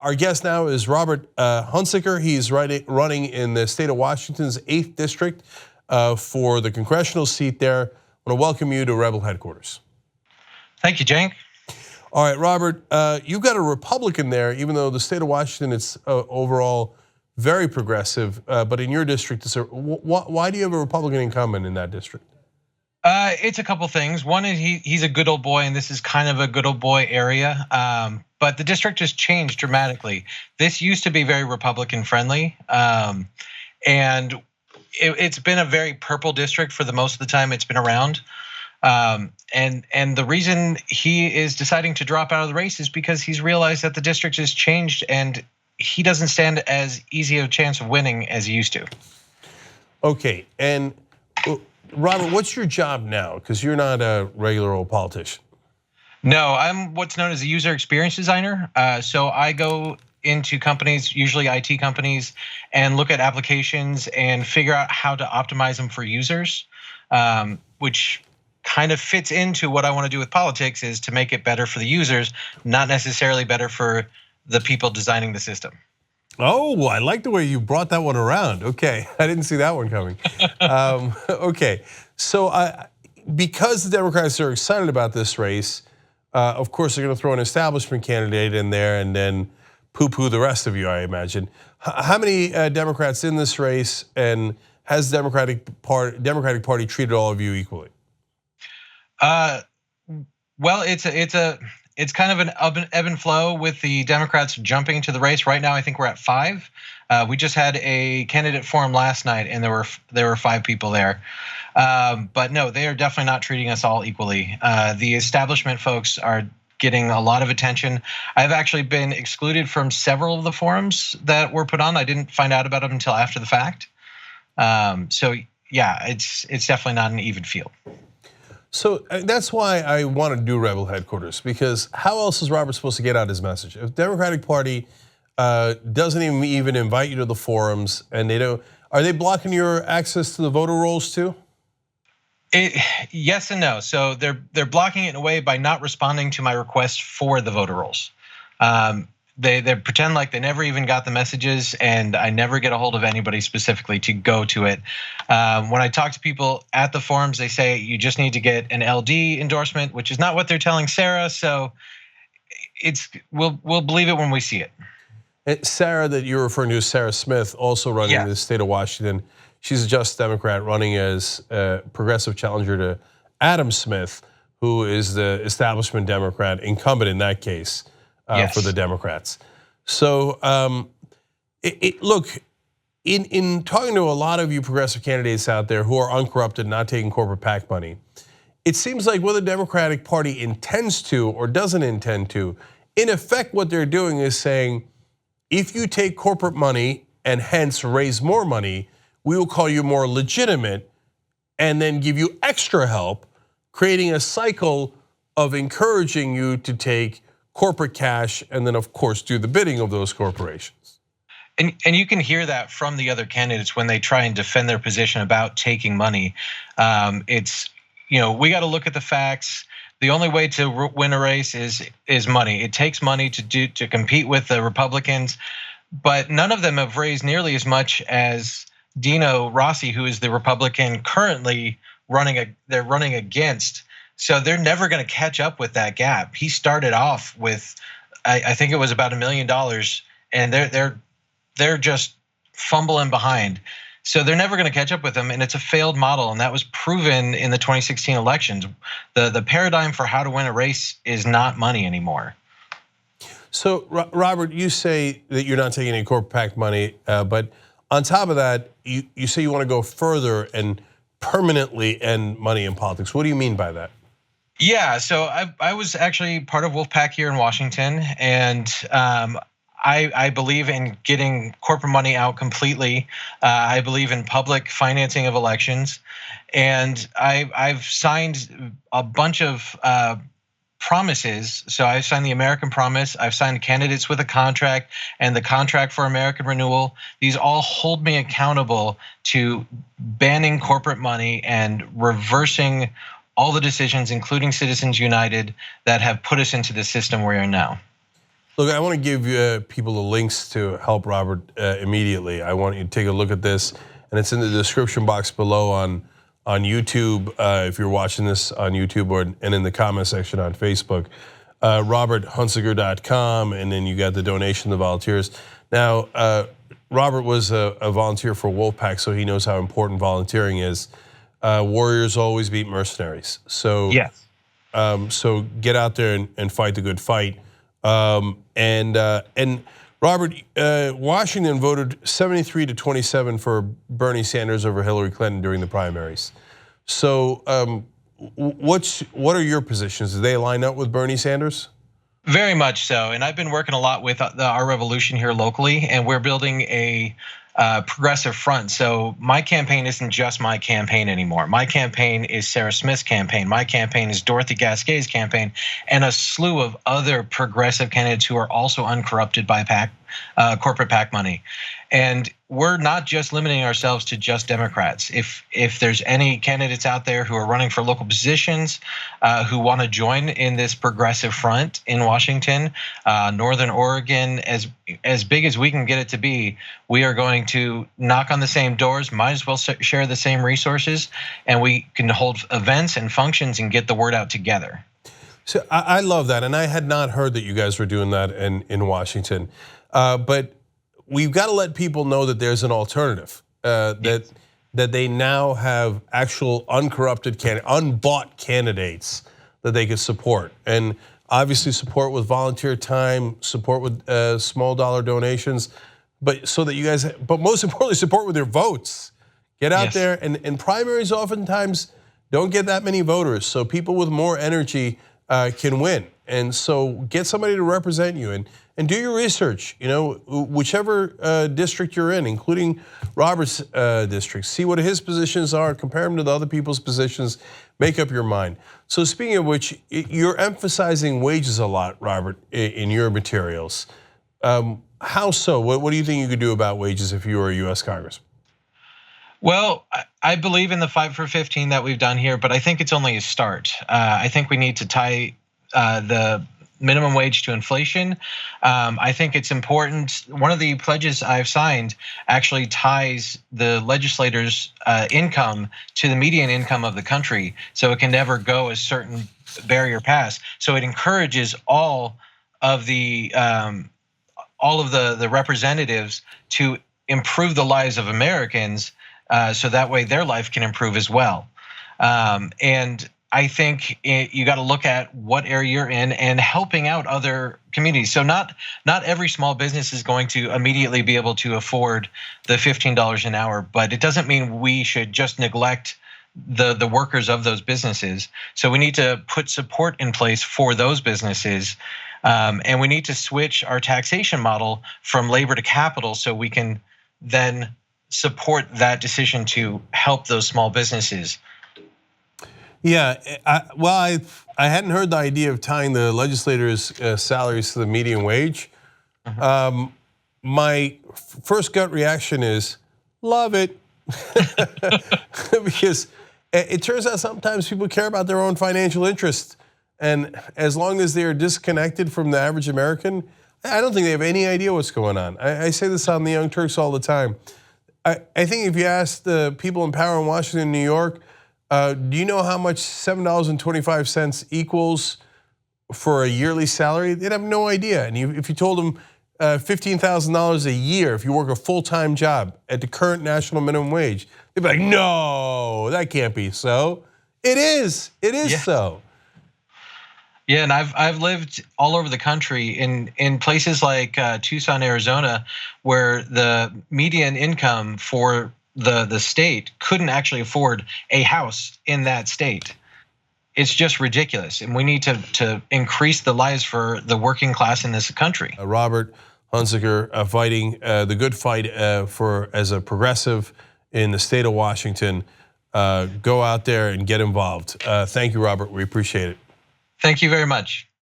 Our guest now is Robert Hunsicker. He's running in the state of Washington's 8th district for the congressional seat there. I want to welcome you to Rebel headquarters. Thank you, Cenk. All right, Robert, you've got a Republican there, even though the state of Washington is overall very progressive, but in your district, why do you have a Republican incumbent in that district? It's a couple things. One is he's a good old boy, and this is kind of a good old boy area. But the district has changed dramatically. This used to be very Republican friendly, and it's been a very purple district for the most of the time it's been around. And the reason he is deciding to drop out of the race is because he's realized that the district has changed, and he doesn't stand as easy a chance of winning as he used to. Okay, and Robert, what's your job now? Because you're not a regular old politician. No, I'm what's known as a user experience designer. So I go into companies, usually IT companies, and look at applications and figure out how to optimize them for users, which kind of fits into what I want to do with politics, is to make it better for the users, not necessarily better for the people designing the system. Oh, I like the way you brought that one around. Okay, I didn't see that one coming. Okay, so because the Democrats are excited about this race, of course they're going to throw an establishment candidate in there and then poo-poo the rest of you, I imagine. How many Democrats in this race, and has the Democratic Party treated all of you equally? Well, it's kind of an ebb and flow with the Democrats jumping to the race. Right now, I think we're at 5. We just had a candidate forum last night, and there were 5 people there. But no, they are definitely not treating us all equally. The establishment folks are getting a lot of attention. I've actually been excluded from several of the forums that were put on. I didn't find out about them until after the fact. So yeah, it's definitely not an even field. So that's why I want to do Rebel headquarters, because how else is Robert supposed to get out his message? If the Democratic Party doesn't even invite you to the forums, and are they blocking your access to the voter rolls too? Yes and no. So they're blocking it in a way by not responding to my request for the voter rolls. They pretend like they never even got the messages, and I never get a hold of anybody specifically to go to it. When I talk to people at the forums, they say you just need to get an LD endorsement, which is not what they're telling Sarah. So we'll believe it when we see it. Sarah, that you're referring to, is Sarah Smith, also running in the state of Washington. She's a Just Democrat running as a progressive challenger to Adam Smith, who is the establishment Democrat incumbent in that case. For the Democrats. So look, in talking to a lot of you progressive candidates out there who are uncorrupted, not taking corporate PAC money, it seems like whether the Democratic Party intends to or doesn't intend to, in effect what they're doing is saying, if you take corporate money and hence raise more money, we will call you more legitimate and then give you extra help, creating a cycle of encouraging you to take corporate cash, and then of course do the bidding of those corporations. And you can hear that from the other candidates when they try and defend their position about taking money. It's, we got to look at the facts. The only way to win a race is money. It takes money to compete with the Republicans, but none of them have raised nearly as much as Dino Rossi, who is the Republican currently they're running against. So they're never going to catch up with that gap. He started off with, I think it was about $1 million, and they're just fumbling behind. So they're never going to catch up with him, and it's a failed model, and that was proven in the 2016 elections. The paradigm for how to win a race is not money anymore. So Robert, you say that you're not taking any corporate PAC money, but on top of that, you say you want to go further and permanently end money in politics. What do you mean by that? Yeah, so I was actually part of Wolfpack here in Washington, and I believe in getting corporate money out completely. I believe in public financing of elections, and I've signed a bunch of promises. So I've signed the American Promise, I've signed Candidates with a Contract, and the Contract for American Renewal. These all hold me accountable to banning corporate money and reversing all the decisions, including Citizens United, that have put us into the system we're in now. Look, I want to give people the links to help Robert immediately. I want you to take a look at this, and it's in the description box below on YouTube if you're watching this on YouTube, and in the comment section on Facebook. RobertHunsiker.com, and then you got the donation to volunteers. Now, Robert was a volunteer for Wolfpack, so he knows how important volunteering is. Warriors always beat mercenaries. So yes. So get out there and fight the good fight. And Robert, Washington voted 73-27 for Bernie Sanders over Hillary Clinton during the primaries. So what are your positions? Do they line up with Bernie Sanders? Very much so, and I've been working a lot with our revolution here locally, and we're building a progressive front. So my campaign isn't just my campaign anymore. My campaign is Sarah Smith's campaign. My campaign is Dorothy Gasquet's campaign, and a slew of other progressive candidates who are also uncorrupted by corporate PAC money. And we're not just limiting ourselves to just Democrats. If there's any candidates out there who are running for local positions, who want to join in this progressive front in Washington, Northern Oregon, as big as we can get it to be, we are going to knock on the same doors, might as well share the same resources, and we can hold events and functions and get the word out together. So I love that, and I had not heard that you guys were doing that in Washington. But we've got to let people know that there's an alternative, that they now have actual uncorrupted, unbought candidates that they could support, and obviously support with volunteer time, support with small dollar donations, but so that you guys, but most importantly, support with your votes. Get out there, and primaries oftentimes don't get that many voters, so people with more energy can win. And so get somebody to represent you and do your research, whichever district you're in, including Robert's district. See what his positions are, compare them to the other people's positions, make up your mind. So speaking of which, you're emphasizing wages a lot, Robert, in your materials. How so? What do you think you could do about wages if you were a US Congressman? Well, I believe in the 5 for 15 that we've done here, but I think it's only a start. I think we need to tie the minimum wage to inflation. I think it's important. One of the pledges I've signed actually ties the legislators' income to the median income of the country, so it can never go a certain barrier past. So it encourages all of the representatives to improve the lives of Americans, so that way their life can improve as well. And I think you got to look at what area you're in and helping out other communities. So not every small business is going to immediately be able to afford the $15 an hour, but it doesn't mean we should just neglect the workers of those businesses. So we need to put support in place for those businesses, and we need to switch our taxation model from labor to capital so we can then support that decision to help those small businesses. Yeah, I hadn't heard the idea of tying the legislators' salaries to the median wage. My first gut reaction is, love it. Because it turns out sometimes people care about their own financial interest. And as long as they're disconnected from the average American, I don't think they have any idea what's going on. I say this on the Young Turks all the time. I think if you ask the people in power in Washington, New York, do you know how much $7.25 equals for a yearly salary? They'd have no idea. And if you told them $15,000 a year, if you work a full-time job at the current national minimum wage, they'd be like, no, that can't be so. It is so. Yeah, and I've lived all over the country in places like Tucson, Arizona, where the median income for the state couldn't actually afford a house in that state. It's just ridiculous, and we need to increase the lives for the working class in this country. Robert Hunsiker fighting the good fight as a progressive in the state of Washington. Go out there and get involved. Thank you, Robert. We appreciate it. Thank you very much.